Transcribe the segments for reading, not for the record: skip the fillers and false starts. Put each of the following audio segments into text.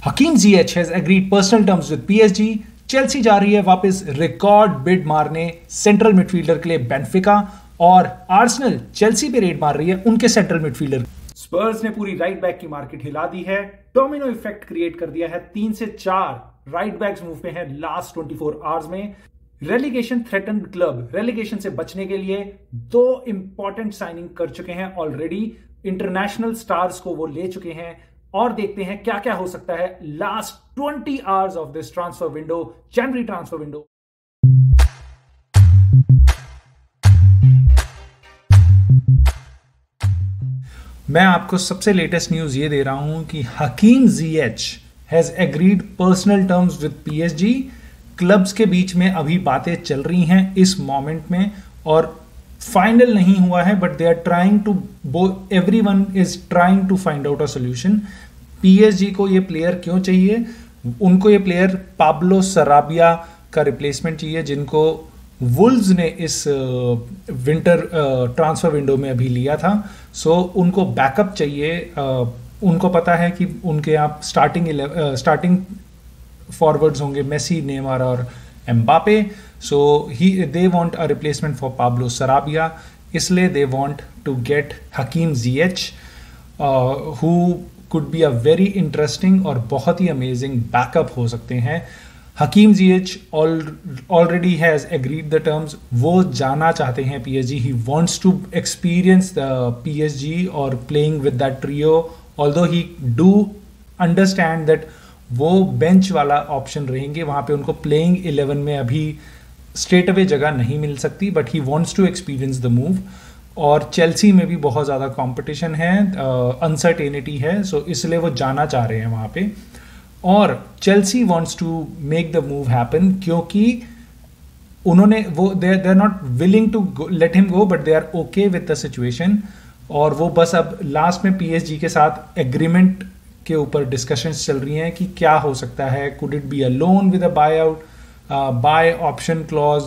Hakim Ziyech has agreed personal terms with PSG. Chelsea जा रही है वापस रिकॉर्ड बिड मारने सेंट्रल मिडफील्डर के लिए बेंफिका, और आर्सेनल चेल्सी पे रेड मार रही है उनके सेंट्रल मिडफील्डर। स्पर्स ने पूरी राइट बैक की मार्केट हिला दी है, डोमिनो इफेक्ट क्रिएट कर दिया है। 3 से 4 राइट बैक्स मूव पे हैं लास्ट 24 आवर्स में। रेलीगेशन थ्रेटन्ड क्लब रेलीगेशन से बचने के लिए 2 इंपॉर्टेंट साइनिंग कर चुके हैं ऑलरेडी। इंटरनेशनल स्टार्स को वो ले चुके हैं, और देखते हैं क्या क्या हो सकता है last 20 hours of this transfer window, January transfer window. मैं आपको सबसे लेटेस्ट न्यूज ये दे रहा हूं कि Hakim Ziyech has agreed personal terms with PSG. Clubs के बीच में अभी बातें चल रही हैं इस मोमेंट में, और फाइनल नहीं हुआ है, but they are trying to everyone is trying to find out a solution. PSG को ये प्लेयर क्यों चाहिए? उनको ये प्लेयर पाब्लो सराबिया का रिप्लेसमेंट चाहिए, जिनको वुल्व्स ने इस विंटर ट्रांसफर विंडो में अभी लिया था। सो उनको बैकअप चाहिए। उनको पता है कि उनके यहाँ स्टार्टिंग फॉरवर्ड्स होंगे मेसी, नेमार और Mbappe. So they want a replacement for Pablo Sarabia, इसलिए they want to get Hakim Ziyech who could be a very interesting और बहुत ही अमेजिंग बैकअप हो सकते हैं। Hakim Ziyech already has agreed the terms. वो जाना चाहते हैं PSG. He wants to experience the PSG और playing with that trio, although he do understand that वो बेंच वाला ऑप्शन रहेंगे, वहाँ पे उनको प्लेइंग 11 में अभी स्ट्रेट अवे जगह नहीं मिल सकती, but he wants to experience the move. और चेल्सी में भी बहुत ज़्यादा कंपटीशन है, अनसर्टेनिटी है, सो इसलिए वो जाना चाह रहे हैं वहाँ पे। और Chelsea wants to make the move happen, क्योंकि उन्होंने they are not willing to let him go, but they are okay with the situation. और वो बस अब लास्ट में पीएसजी के साथ एग्रीमेंट के ऊपर डिस्कशंस चल रही हैं कि क्या हो सकता है। Could it be a loan with a bye out, by option clause,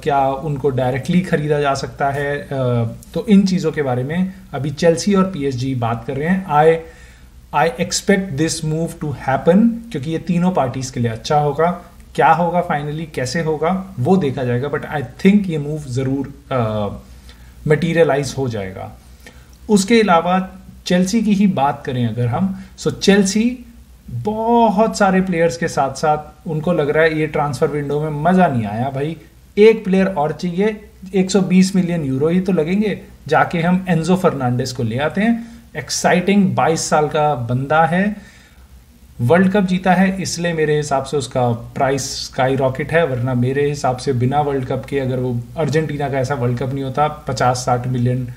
क्या उनको डायरेक्टली खरीदा जा सकता है? तो इन चीज़ों के बारे में अभी चेल्सी और पीएसजी बात कर रहे हैं। I expect this move to happen, क्योंकि ये तीनों पार्टीज के लिए अच्छा होगा। क्या होगा फाइनली, कैसे होगा, वो देखा जाएगा, बट आई थिंक ये मूव ज़रूर मटीरियलाइज हो जाएगा। उसके अलावा चेल्सी की ही बात करें अगर हम, सो चेल्सी बहुत सारे प्लेयर्स के साथ साथ उनको लग रहा है ये ट्रांसफर विंडो में मज़ा नहीं आया भाई, एक प्लेयर और चाहिए। 120 मिलियन यूरो ही तो लगेंगे, जाके हम एंजो फर्नांडिस को ले आते हैं। एक्साइटिंग 22 साल का बंदा है, वर्ल्ड कप जीता है, इसलिए मेरे हिसाब से उसका प्राइस स्काई रॉकेट है। वरना मेरे हिसाब से बिना वर्ल्ड कप के, अगर वो अर्जेंटीना का ऐसा वर्ल्ड कप नहीं होता, 50-60 मिलियन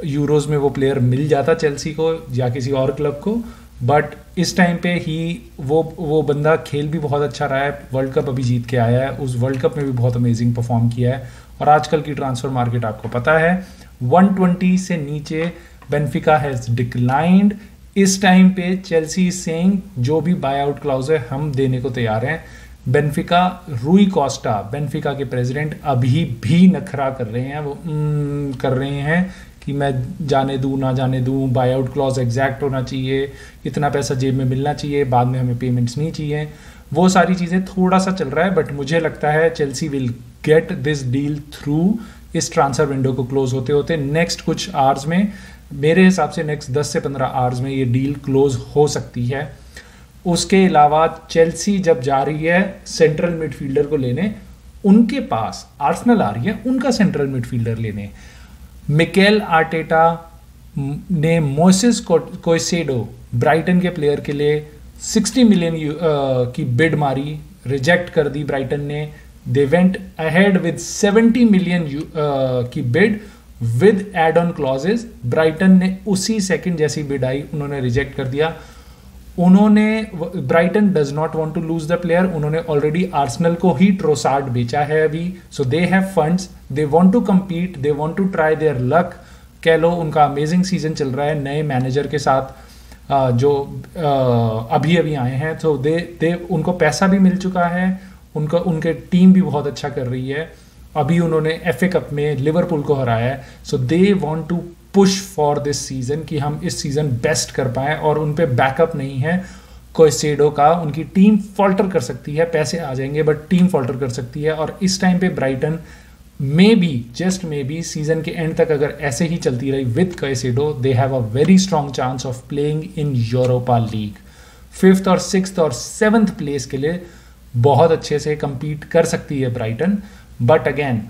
यूरोज में वो प्लेयर मिल जाता चेल्सी को या किसी और क्लब को। बट इस टाइम पे ही वो बंदा खेल भी बहुत अच्छा रहा है, वर्ल्ड कप अभी जीत के आया है, उस वर्ल्ड कप में भी बहुत अमेजिंग परफॉर्म किया है। और आजकल की ट्रांसफर मार्केट आपको पता है, 120 से नीचे बेंफिका हैज डिक्लाइंड। इस टाइम पे चेल्सी सेइंग जो भी बाय आउट क्लॉज है हम देने को तैयार हैं। बेंफिका, रूई कोस्टा बेंफिका के प्रेसिडेंट अभी भी नखरा कर रहे हैं, वो कर रहे हैं कि मैं जाने दूं ना जाने दूं, बाय आउट क्लॉज एग्जैक्ट होना चाहिए, इतना पैसा जेब में मिलना चाहिए, बाद में हमें पेमेंट्स नहीं चाहिए। वो सारी चीज़ें थोड़ा सा चल रहा है, बट मुझे लगता है Chelsea will get this deal through इस ट्रांसफर विंडो को क्लोज होते होते नेक्स्ट कुछ आवर्स में। मेरे हिसाब से नेक्स्ट 10 से 15 आवर्स में ये डील क्लोज हो सकती है। उसके अलावा चेल्सी जब जा रही है सेंट्रल मिडफील्डर को लेने, उनके पास आर्सेनल आ रही है उनका सेंट्रल मिडफील्डर लेने। मिकेल आर्टेटा ने मोसेस कोइसेडो ब्राइटन के प्लेयर के लिए 60 मिलियन की बिड मारी, रिजेक्ट कर दी ब्राइटन ने। They went ahead with 70 million की bid with add on clauses. Brighton ने उसी सेकंड जैसी बिड आई उन्होंने रिजेक्ट कर दिया। Brighton does not want to lose the player. उन्होंने ऑलरेडी आर्सेनल को ही ट्रोसार्ड बेचा है अभी, so they have funds, they want to compete, they want to try their luck. कह लो उनका अमेजिंग सीजन चल रहा है नए मैनेजर के साथ, जो अभी आए हैं। तो दे उनको पैसा भी मिल चुका है, उनके टीम भी बहुत अच्छा कर रही है। अभी उन्होंने एफए कप में लिवरपूल को हराया है। So they want to push for this season कि हम इस सीजन बेस्ट कर पाएं, और उन पे बैकअप नहीं है। कोइसेडो का, उनकी टीम फॉल्टर कर सकती है, पैसे आ जाएंगे बट टीम फॉल्टर कर सकती है। और इस टाइम पे Brighton may be, just may be, season के एंड तक अगर ऐसे ही चलती रही with Caicedo, they have a very strong chance of playing in Europa League. 5th और 6th और 7th प्लेस के लिए बहुत अच्छे से compete कर सकती है ब्राइटन। बट अगेन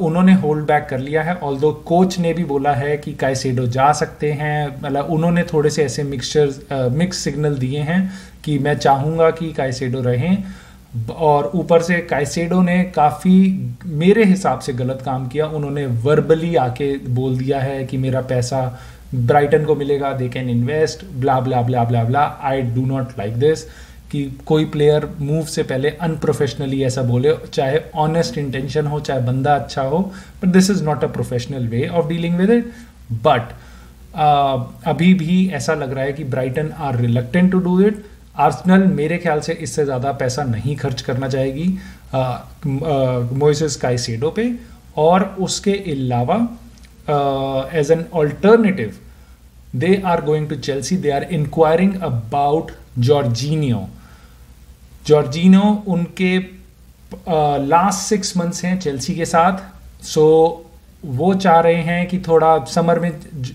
उन्होंने होल्ड बैक कर लिया है, ऑल्दो कोच ने भी बोला है कि काइसेडो जा सकते हैं। मतलब उन्होंने थोड़े से ऐसे मिक्स सिग्नल दिए हैं कि मैं चाहूँगा कि काइसेडो रहें, और ऊपर से काइसेडो ने काफ़ी मेरे हिसाब से गलत काम किया। उन्होंने वर्बली आके बोल दिया है कि मेरा पैसा ब्राइटन को मिलेगा, they can invest, blah blah blah blah blah. I do not like this कि कोई प्लेयर मूव से पहले अनप्रोफेशनली ऐसा बोले, चाहे ऑनेस्ट इंटेंशन हो, चाहे बंदा अच्छा हो, but this is not a professional way of dealing with it. But अभी भी ऐसा लग रहा है कि Brighton are reluctant to do it. Arsenal मेरे ख्याल से इससे ज़्यादा पैसा नहीं खर्च करना चाहेगी मोइसेस काइसेडो पे। और उसके अलावा as an alternative they are going to Chelsea, they are inquiring about Jorginho. Jorginho उनके लास्ट 6 मंथ्स हैं चेल्सी के साथ, सो वो चाह रहे हैं कि थोड़ा समर में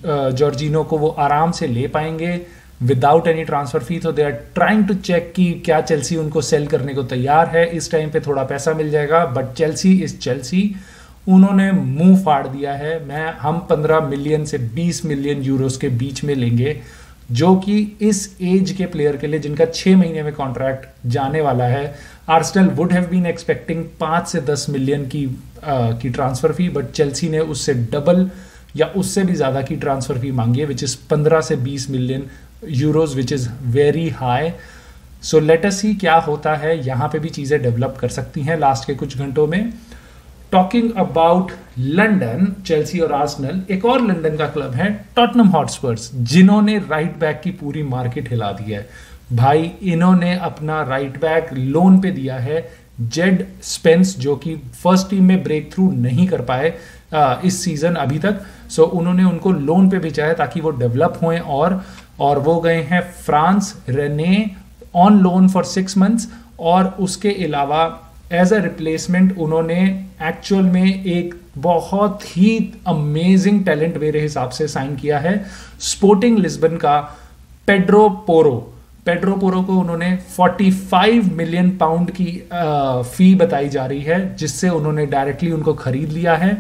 जॉर्जिनो को वो आराम से ले पाएंगे विदाउट एनी ट्रांसफर फी। तो they are trying to check कि क्या चेल्सी उनको सेल करने को तैयार है। इस टाइम पे थोड़ा पैसा मिल जाएगा, बट चेल्सी इज चेल्सी। उन्होंने मुंह फाड़ दिया है, हम 15 मिलियन से 20 मिलियन यूरोस के बीच में लेंगे, जो कि इस एज के प्लेयर के लिए जिनका 6 महीने में कॉन्ट्रैक्ट जाने वाला है। Arsenal would have been expecting 5 से 10 मिलियन की ट्रांसफर फी, बट चेल्सी ने उससे डबल या उससे भी ज़्यादा की ट्रांसफर फी मांगी है, विच इज़ 15 से 20 million euros, which is very high. So let us see क्या होता है, यहाँ पे भी चीज़ें डेवलप कर सकती हैं लास्ट के कुछ घंटों में। टॉकिंग अबाउट लंदन, चेल्सी और आर्सेनल, एक और लंदन का क्लब है टॉटनम हॉटस्पर्स, जिन्होंने राइट बैक की पूरी मार्केट हिला दी है। भाई इन्होंने अपना राइट बैक लोन पे दिया है जेड स्पेंस, जो कि फर्स्ट टीम में ब्रेक थ्रू नहीं कर पाए इस सीजन अभी तक। सो उन्होंने उनको लोन पे भेजा है ताकि वो डेवलप हों, और वो गए हैं France, Rennes on loan for 6 months. और उसके अलावा एज अ रिप्लेसमेंट उन्होंने एक्चुअल में एक बहुत ही अमेजिंग टैलेंट मेरे हिसाब से साइन किया है, स्पोर्टिंग लिस्बन का पेड्रो पोरो को उन्होंने 45 मिलियन पाउंड की फी बताई जा रही है, जिससे उन्होंने डायरेक्टली उनको खरीद लिया है।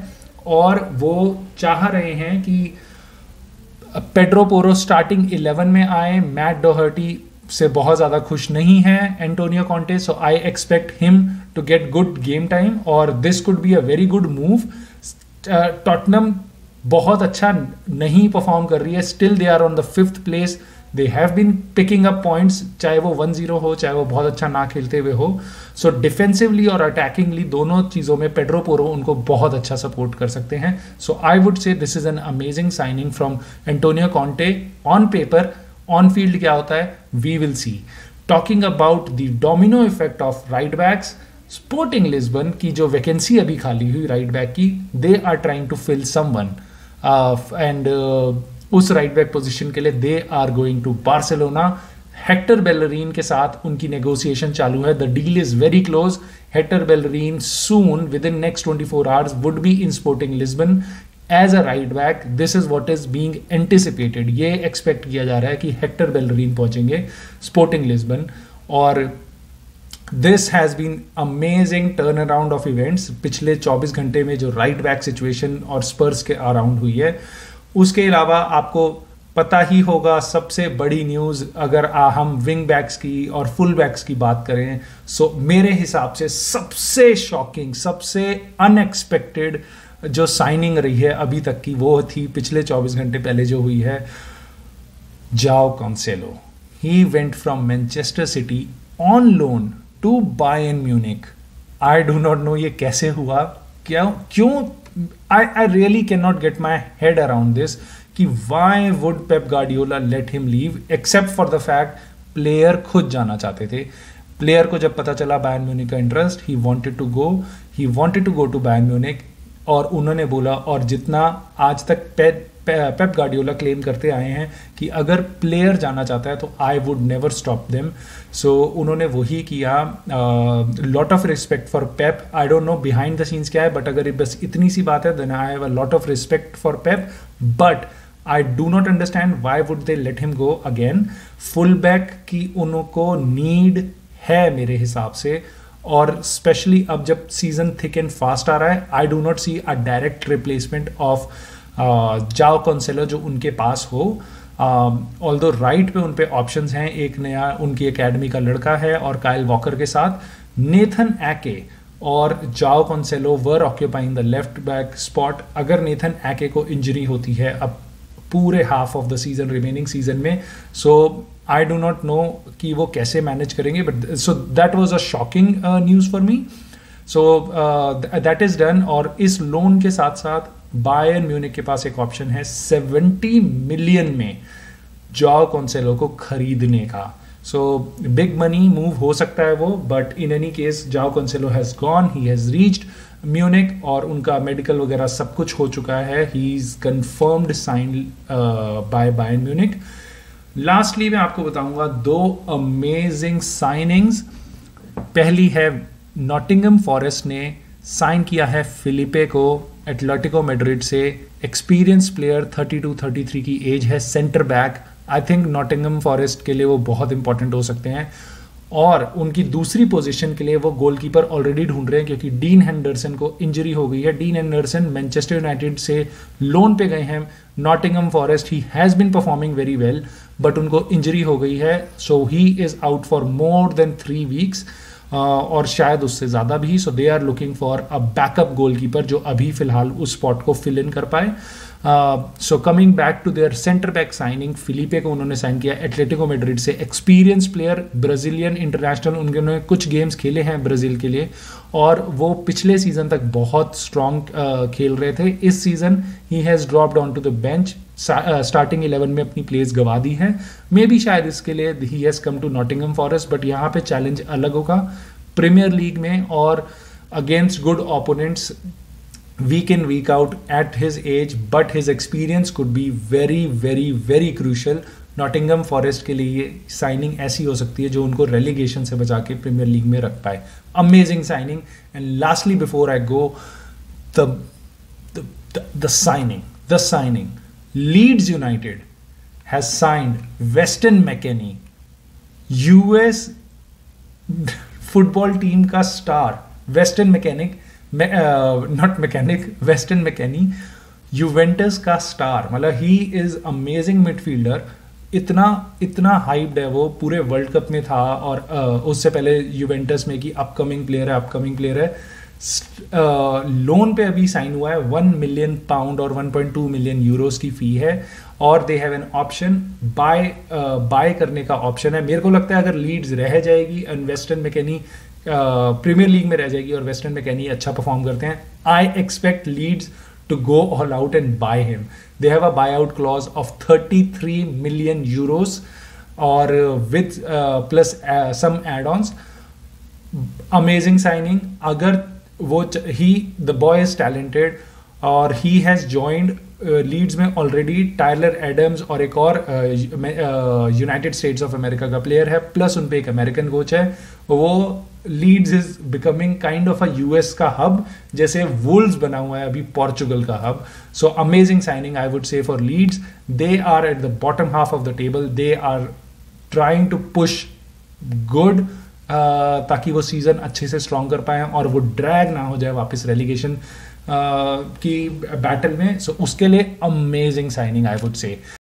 और वो चाह रहे हैं कि पेड्रो पोरो स्टार्टिंग 11 में आए। मैट डोहर्टी से बहुत ज़्यादा खुश नहीं है Antonio Conte, so I expect him to get good game time, और this could be a very good move. Tottenham बहुत अच्छा नहीं परफॉर्म कर रही है, still they are on the 5th place. They have been picking up points, चाहे वो 1-0 हो, चाहे वो बहुत अच्छा ना खेलते हुए हो। सो डिफेंसिवली और अटैकिंगली दोनों चीज़ों में पेड्रो पोरो उनको बहुत अच्छा सपोर्ट कर सकते हैं। So I would say this is an amazing signing from Antonio Conte. On paper, on field क्या होता है we will see. Talking about the domino effect of right backs, Sporting Lisbon की जो वैकेंसी अभी खाली हुई राइट बैक की, they are trying to fill someone, and उस राइट बैक पोजीशन के लिए they are going to Barcelona. Hector Bellerin के साथ उनकी नेगोशिएशन चालू है, the deal is very close. Hector Bellerin soon within next 24 hours would be in Sporting Lisbon as a right back. This is what is being anticipated, ये expect किया जा रहा है कि हेक्टर बेलरीन पहुंचेंगे Sporting Lisbon. और this has been amazing turn around of events पिछले 24 घंटे में, जो राइट बैक सिचुएशन और स्पर्स के अराउंड हुई है। उसके अलावा आपको पता ही होगा सबसे बड़ी न्यूज़, अगर हम विंग बैक्स की और फुल बैक्स की बात करें, सो मेरे हिसाब से सबसे शॉकिंग, सबसे अनएक्सपेक्टेड जो साइनिंग रही है अभी तक की, वो थी पिछले 24 घंटे पहले जो हुई है, João Cancelo. He went from Manchester City on loan to Bayern Munich. I do not know ये कैसे हुआ, क्यों I really cannot get my head around this कि why would Pep Guardiola let him leave, except for the fact player खुद जाना चाहते थे। Player को जब पता चला बायर्न म्यूनिक का interest, he wanted to go to Bayern Munich. और उन्होंने बोला, और जितना आज तक पेप गार्डियोला क्लेम करते आए हैं कि अगर प्लेयर जाना चाहता है तो I would never stop them, so उन्होंने वही किया। Lot of respect for Pep. I don't know behind the scenes क्या है, बट अगर बस इतनी सी बात है then I have a lot of respect for Pep, but I do not understand why would they let him go again. Full back की उनको नीड है मेरे हिसाब से, और स्पेशली अब जब सीजन थिक एंड फास्ट आ रहा है, I do not see a direct replacement of João Cancelo जो उनके पास हो। ऑल्दो राइट पे उन पे ऑप्शंस हैं, एक नया उनकी एकेडमी का लड़का है और काइल वॉकर के साथ नेथन एके और Joao Cancelo were occupying the left back spot. अगर नेथन एके को इंजरी होती है अब पूरे half of the season remaining season में, so I do not know कि वो कैसे मैनेज करेंगे, but so that was a shocking news for me. So that is done. और इस लोन के साथ साथ बायर्न म्यूनिख के पास एक ऑप्शन है 70 मिलियन में जॉao कॉन्सेलो को खरीदने का। सो बिग मनी मूव हो सकता है वो, but in any case Joao Cancelo has gone, he has reached Munich और उनका मेडिकल वगैरह सब कुछ हो चुका है। He is confirmed sign by Bayern Munich. Lastly मैं आपको बताऊंगा दो अमेजिंग साइनिंग्स। पहली है नॉटिंघम फॉरेस्ट ने साइन किया है फिलिपे को एटलेटिको मैड्रिड से। एक्सपीरियंस प्लेयर, 32-33 की एज है, centre back. I think Nottingham forest के लिए वो बहुत इंपॉर्टेंट हो सकते हैं। और उनकी दूसरी पोजीशन के लिए वो गोलकीपर ऑलरेडी ढूंढ रहे हैं क्योंकि डीन हेंडरसन को इंजरी हो गई है। डीन हेंडरसन मैनचेस्टर यूनाइटेड से लोन पे गए हैं Nottingham Forest. He has been performing very well, but उनको इंजरी हो गई है, so he is out for more than 3 weeks और शायद उससे ज़्यादा भी। So they are looking for a backup goalkeeper जो अभी फिलहाल उस स्पॉट को फिल इन कर पाए। So coming back to their centre back signing, Filipe को उन्होंने साइन किया एटलेटिको मैड्रिड से। एक्सपीरियंस प्लेयर, ब्राज़ीलियन इंटरनेशनल, उन्होंने कुछ गेम्स खेले हैं ब्राज़ील के लिए और वो पिछले सीजन तक बहुत स्ट्रॉन्ग खेल रहे थे। इस season he has dropped on to the bench, starting 11 में अपनी प्लेस गवा दी है। मे बी शायद इसके लिए he has come to Nottingham Forest, but यहाँ पे चैलेंज अलग होगा प्रीमियर लीग में और against good opponents week in week out at his age, but his experience could be very very very crucial. Nottingham forest के लिए ये signing ऐसी हो सकती है जो उनको रेलीगेशन से बचा के प्रीमियर लीग में रख पाए। Amazing signing. And lastly before I go, the signing Leeds United has signed Weston McKennie, US football team का स्टार। वेस्टन मैकेनी यूवेंटस का स्टार, मतलब ही इज अमेजिंग मिडफील्डर। इतना हाइप्ड है वो, पूरे वर्ल्ड कप में था और उससे पहले यूवेंटस में कि अपकमिंग प्लेयर है। लोन पे अभी साइन हुआ है, 1 मिलियन पाउंड और 1.2 मिलियन यूरोस की फी है और they have an option buy करने का ऑप्शन है। मेरे को लगता है अगर लीड्स रह जाएगी and Weston McKennie premier league में रह जाएगी और वेस्टन मैकेनी अच्छा परफॉर्म करते हैं, I expect Leeds to go all out and buy him. They have a buyout clause of 33 million euros or with plus some add-ons. Amazing signing. Agar wo the boy is talented और he has joined Leeds में already Tyler Adams और एक और United States of America का player है, plus उन पे एक अमेरिकन कोच है। वो Leeds is becoming kind of a US का हब, जैसे वुल्व्स बना हुआ है अभी पोर्चुगल का hub. So amazing signing I would say for Leeds. They are at the bottom half of the table, they are trying to push good ताकि वो season अच्छे से स्ट्रॉन्ग कर पाए और वो ड्रैग ना हो जाए वापस रेलीगेशन की बैटल में। सो उसके लिए अमेजिंग साइनिंग आई वुड से।